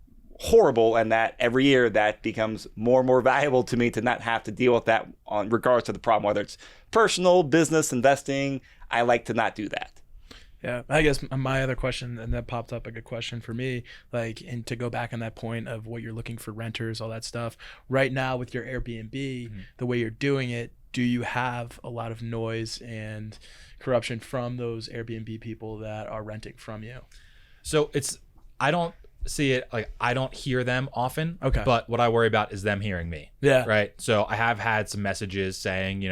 horrible, and that every year that becomes more and more valuable to me to not have to deal with that on regards to the problem, whether it's personal, business, investing. I like to not do that. Yeah, I guess my other question, and that popped up a good question for me, like, and to go back on that point of what you're looking for renters, all that stuff. Right now with your Airbnb, the way you're doing it, do you have a lot of noise and corruption from those Airbnb people that are renting from you? So I don't see it, like, I don't hear them often. Okay. But what I worry about is them hearing me. Yeah. Right. So I have had some messages saying,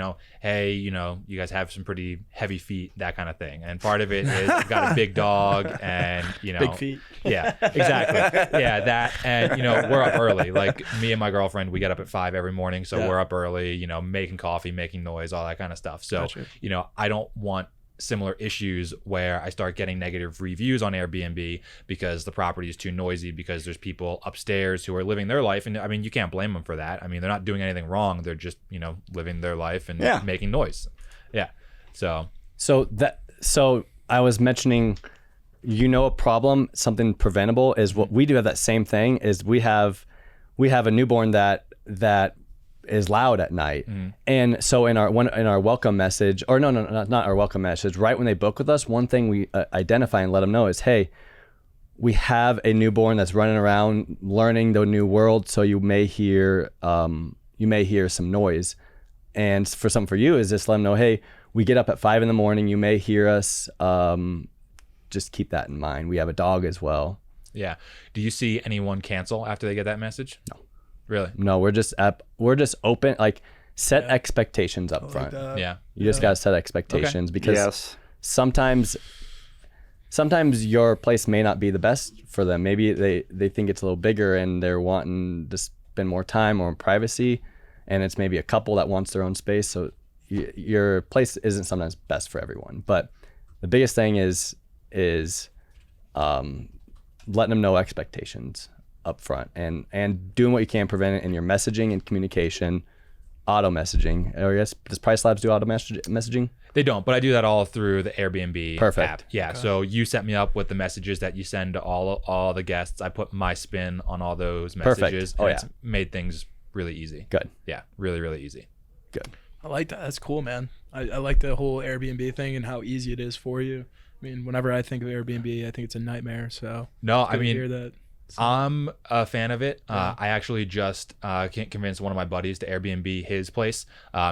hey, you guys have some pretty heavy feet, that kind of thing. And part of it is you've got a big dog and, big feet. Yeah, exactly. Yeah, that. And, we're up early. Like, me and my girlfriend, we get up at 5 every morning. So we're up early, making coffee, making noise, all that kind of stuff. So, Gotcha. I don't want similar issues where I start getting negative reviews on Airbnb because the property is too noisy, because there's people upstairs who are living their life. And I mean, you can't blame them for that. I mean, they're not doing anything wrong. They're just, living their life and making noise. Yeah. So I was mentioning, a problem, something preventable is what we do. Have that same thing is we have a newborn that is loud at night. And so in our welcome message, or no, not our welcome message, right when they book with us, one thing we identify and let them know is, hey, we have a newborn that's running around learning the new world, so you may hear some noise. And for you is just let them know, hey, we get up at 5 a.m, you may hear us, just keep that in mind. We have a dog as well. Yeah. Do you see anyone cancel after they get that message? No. Really? No, we're just open, like, set expectations up front. Yeah. You just got to set expectations because sometimes your place may not be the best for them. Maybe they think it's a little bigger and they're wanting to spend more time or privacy, and it's maybe a couple that wants their own space. So your place isn't sometimes best for everyone. But the biggest thing is letting them know expectations up front and doing what you can prevent it in your messaging and communication. Auto messaging, I guess. Does Price Labs do auto messaging? They don't, but I do that all through the Airbnb Perfect. app. Yeah. Okay. So you set me up with the messages that you send to all the guests. I put my spin on all those messages. Perfect. It's made things really easy. Good. Yeah. Really, really easy. Good. I like that. That's cool, man. I like the whole Airbnb thing and how easy it is for you. I mean, whenever I think of Airbnb, I think it's a nightmare. So no, I mean, hear that. I'm a fan of it. I actually just can't convince one of my buddies to Airbnb his place.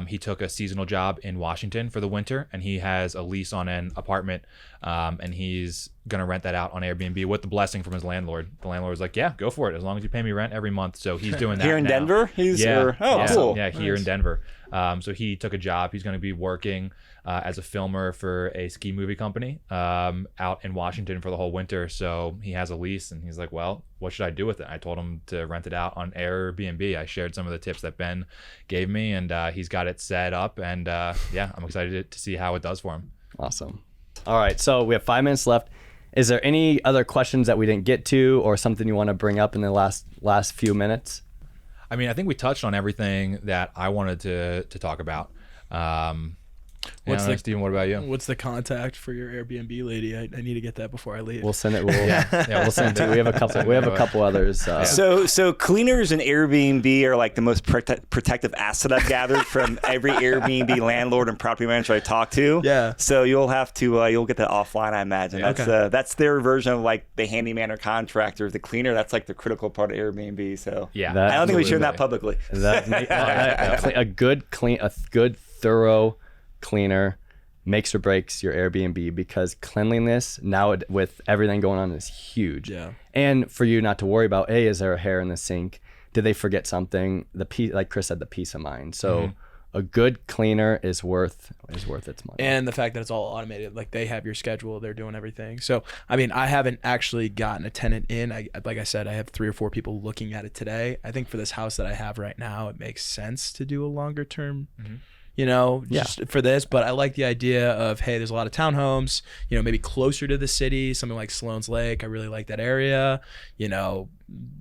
He took a seasonal job in Washington for the winter, and he has a lease on an apartment, and he's going to rent that out on Airbnb with the blessing from his landlord. The landlord was like, yeah, go for it, as long as you pay me rent every month. So he's doing that here in now. Denver? Cool. Yeah, here Nice. in Denver. So he took a job. He's going to be working as a filmer for a ski movie company out in Washington for the whole winter. So he has a lease, and he's like, well, what should I do with it? I told him to rent it out on Airbnb. I shared some of the tips that Ben gave me, and he's got it set up. And yeah, I'm excited to see how it does for him. Awesome. All right, so we have 5 minutes left. Is there any other questions that we didn't get to, or something you want to bring up in the last few minutes? I mean, I think we touched on everything that I wanted to talk about. Stephen, what about you? What's the contact for your Airbnb lady? I need to get that before I leave. We'll send it. We'll send it. We have a couple others. So cleaners and Airbnb are like the most protective asset I've gathered from every Airbnb landlord and property manager I talk to. Yeah. So you'll have to you'll get that offline, I imagine. Yeah. That's their version of like the handyman or contractor. The cleaner, that's like the critical part of Airbnb. So yeah, I don't think we share that publicly. A good thorough cleaner makes or breaks your Airbnb, because cleanliness now with everything going on is huge. Yeah. And for you not to worry about, hey, is there a hair in the sink? Did they forget something? Like Chris said, the peace of mind. So a good cleaner is worth its money. And the fact that it's all automated, like they have your schedule, they're doing everything. So, I mean, I haven't actually gotten a tenant in. Like I said, I have 3 or 4 people looking at it today. I think for this house that I have right now, it makes sense to do a longer term just for this. But I like the idea of, hey, there's a lot of townhomes, maybe closer to the city, something like Sloan's Lake. I really like that area.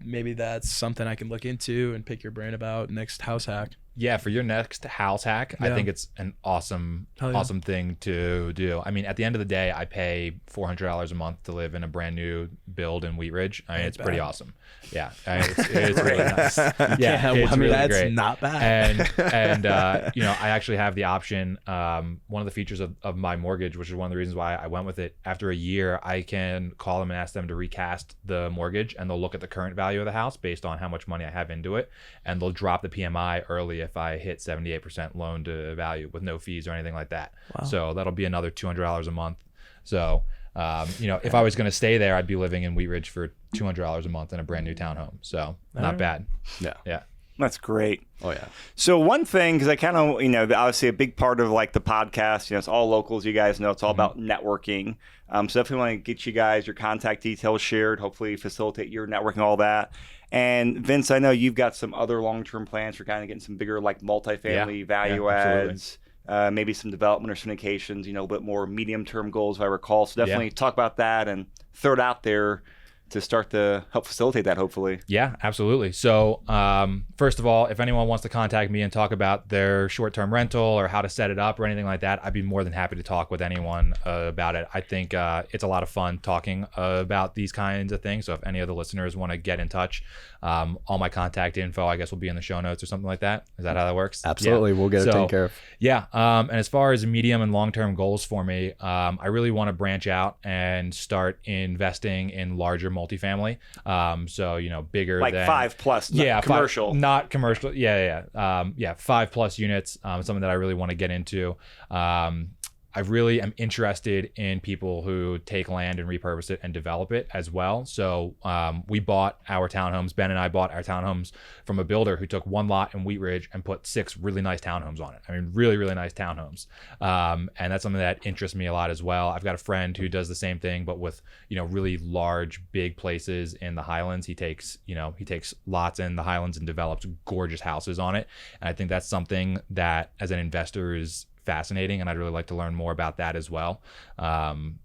Maybe that's something I can look into and pick your brain about next house hack. Yeah, for your next house hack, I think it's an awesome thing to do. I mean, at the end of the day, I pay $400 a month to live in a brand new build in Wheat Ridge. I mean, it's pretty awesome. Yeah, it's really nice. Yeah, it's really that's great. not bad. And I actually have the option. One of the features of my mortgage, which is one of the reasons why I went with it. After a year, I can call them and ask them to recast the mortgage, and they'll look at the current value of the house based on how much money I have into it, and they'll drop the PMI early if I hit 78% loan to value with no fees or anything like that. Wow. So that'll be another $200 a month. So, if I was going to stay there, I'd be living in Wheat Ridge for $200 a month in a brand new townhome. So not bad. Yeah. That's great. Oh yeah. So one thing, because I kind of, obviously a big part of like the podcast, it's all locals. You guys know it's all about networking. So definitely want to get you guys your contact details shared. Hopefully facilitate your networking, all that. And Vince, I know you've got some other long-term plans for kind of getting some bigger like multifamily value adds, maybe some development or syndications, a little bit more medium-term goals, if I recall. So definitely talk about that and throw it out there to start to help facilitate that, hopefully. Yeah, absolutely. So first of all, if anyone wants to contact me and talk about their short-term rental or how to set it up or anything like that, I'd be more than happy to talk with anyone about it. I think it's a lot of fun talking about these kinds of things. So if any of the listeners want to get in touch, all my contact info, I guess, will be in the show notes or something like that. Is that how that works? Absolutely. We'll get it taken care of. Yeah. And as far as medium and long-term goals for me, I really want to branch out and start investing in larger multifamily. So, bigger like than 5+, commercial. Not commercial. Yeah. 5+ units. Something that I really want to get into. I really am interested in people who take land and repurpose it and develop it as well. So we bought our townhomes. Ben and I bought our townhomes from a builder who took one lot in Wheat Ridge and put 6 really nice townhomes on it. I mean, really, really nice townhomes. And that's something that interests me a lot as well. I've got a friend who does the same thing, but with, really large, big places in the Highlands. He takes lots in the Highlands and develops gorgeous houses on it. And I think that's something that as an investor is fascinating, and I'd really like to learn more about that as well.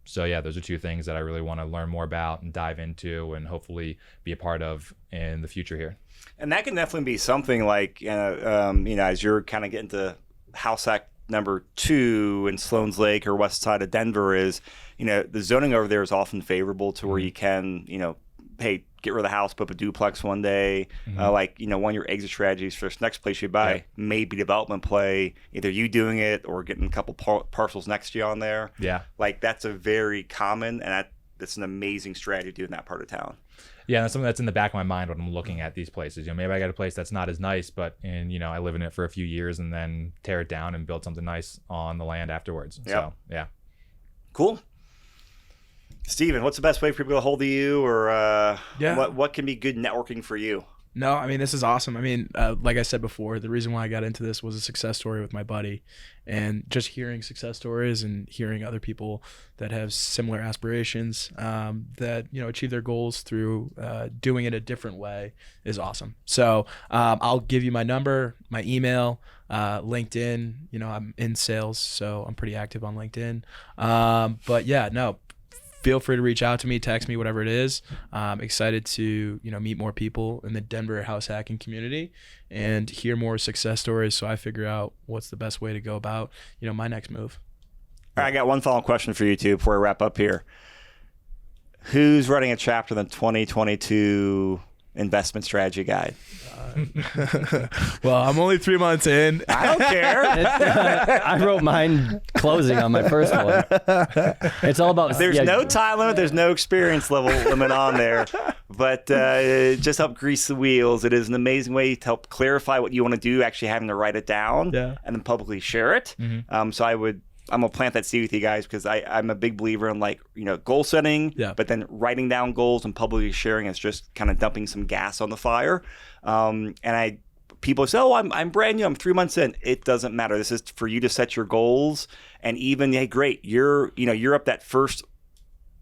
So yeah, those are 2 things that I really want to learn more about and dive into and hopefully be a part of in the future here. And that can definitely be something like, as you're kind of getting to House Hack number 2 in Sloan's Lake or west side of Denver is, the zoning over there is often favorable to where you can, hey, get rid of the house, put up a duplex one day. One of your exit strategies for this next place you buy may be development play, either you doing it or getting a couple parcels next to you on there. Yeah. Like that's a very common, and that's an amazing strategy to do in that part of town. Yeah, that's something that's in the back of my mind when I'm looking at these places. Maybe I got a place that's not as nice, but I live in it for a few years and then tear it down and build something nice on the land afterwards. Yep. So, yeah. Cool. Stephen, what's the best way for people to hold you, or what can be good networking for you? No, I mean, this is awesome. I mean, like I said before, the reason why I got into this was a success story with my buddy, and just hearing success stories and hearing other people that have similar aspirations that, achieve their goals through doing it a different way is awesome. So I'll give you my number, my email, LinkedIn. I'm in sales, so I'm pretty active on LinkedIn. But yeah, no. Feel free to reach out to me, text me, whatever it is. I'm excited to, meet more people in the Denver house hacking community and hear more success stories so I figure out what's the best way to go about, my next move. All right, I got one final question for you two before we wrap up here. Who's writing a chapter in the 2022 investment strategy guide? Well, I'm only 3 months in. I don't care. I wrote mine closing on my first one. It's all about. There's no time limit. There's no experience level limit on there. But just help grease the wheels. It is an amazing way to help clarify what you want to do, actually having to write it down and then publicly share it. So I'm going to plant that seed with you guys because I'm a big believer in goal setting, but then writing down goals and publicly sharing is just kind of dumping some gas on the fire. People say, oh, I'm brand new. I'm 3 months in. It doesn't matter. This is for you to set your goals. And even, hey, great. You're up that first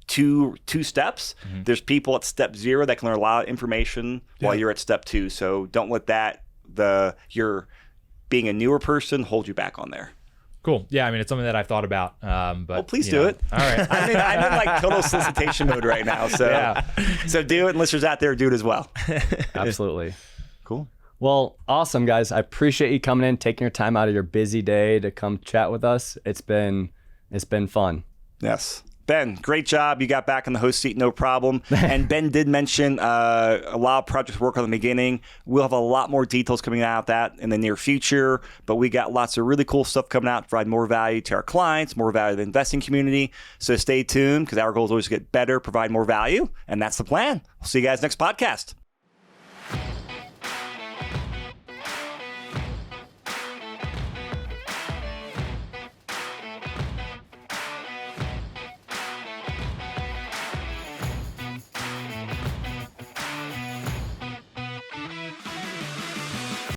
two steps. There's people at step 0 that can learn a lot of information while you're at step 2. So don't let that, you're being a newer person, hold you back on there. Cool. Yeah, I mean, it's something that I've thought about. But please do it. All right. I'm in total solicitation mode right now. So, so do it. And listeners out there, do it as well. Absolutely. Cool. Well, awesome, guys. I appreciate you coming in, taking your time out of your busy day to come chat with us. It's been fun. Yes. Ben, great job. You got back in the host seat, no problem. And Ben did mention a lot of projects work on the beginning. We'll have a lot more details coming out of that in the near future, but we got lots of really cool stuff coming out to provide more value to our clients, more value to the investing community. So stay tuned because our goal is always to get better, provide more value, and that's the plan. We'll see you guys next podcast.